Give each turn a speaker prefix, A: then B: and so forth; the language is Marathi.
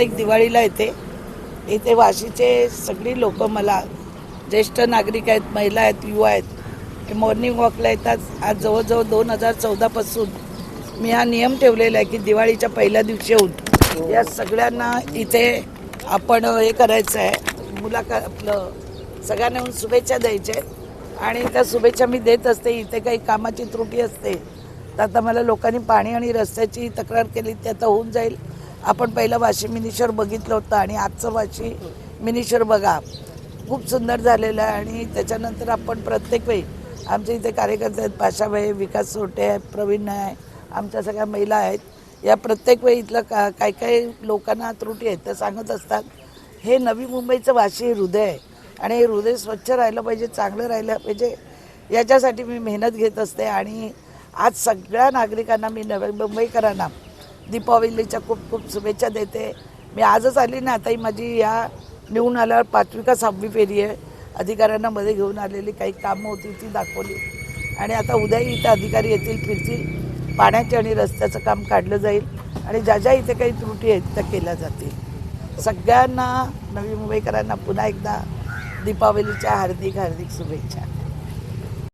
A: एक दिवाळीला इथे वाशीचे सगळी लोक मला ज्येष्ठ नागरिक आहेत, महिला आहेत, युवा आहेत, हे मॉर्निंग वॉकला येतात. आज जवळजवळ 2014 पासून मी हा नियम ठेवलेला आहे की दिवाळीच्या पहिल्या दिवशी येऊन या सगळ्यांना इथे आपण हे करायचं आहे, मुलाखत आपलं सगळ्यांना येऊन शुभेच्छा द्यायच्या आणि त्या शुभेच्छा मी देत असते. इथे काही कामाची त्रुटी असते तर आता मला लोकांनी पाणी आणि रस्त्याची तक्रार केली, ते आता होऊन जाईल. आपण पहिलं वाशी मिनीश्वर बघितलं होतं आणि आजचं वाशी मिनीश्वर बघा, खूप सुंदर झालेलं आहे. आणि त्याच्यानंतर आपण प्रत्येक वेळी आमच्या इथे कार्यकर्ते आहेत, पाशाबाई, विकास सोटे आहे, प्रवीण आहे, आमच्या सगळ्या महिला आहेत. या प्रत्येक वेळी इथलं काही काही लोकांना त्रुटी आहेत त्या सांगत असतात. हे नवी मुंबईचं वाशी हृदय आहे आणि हे हृदय स्वच्छ राहिलं पाहिजे, चांगलं राहिलं पाहिजे, याच्यासाठी मी मेहनत घेत असते. आणि आज सगळ्या नागरिकांना, मी नवी मुंबईकरांना दीपावलीच्या खूप खूप शुभेच्छा देते. मी आजच आली ना, आताही माझी या निवडून आल्यावर 5वी का 6वी फेरी आहे. अधिकाऱ्यांना मध्ये घेऊन आलेली काही कामं होती ती दाखवली आणि आता उद्याही इथं अधिकारी येतील, फिरतील, पाण्याचे आणि रस्त्याचं काम काढलं जाईल आणि ज्या ज्या इथे काही त्रुटी आहेत त्या केल्या जातील. सगळ्यांना, नवी मुंबईकरांना पुन्हा एकदा दीपावलीच्या हार्दिक हार्दिक शुभेच्छा.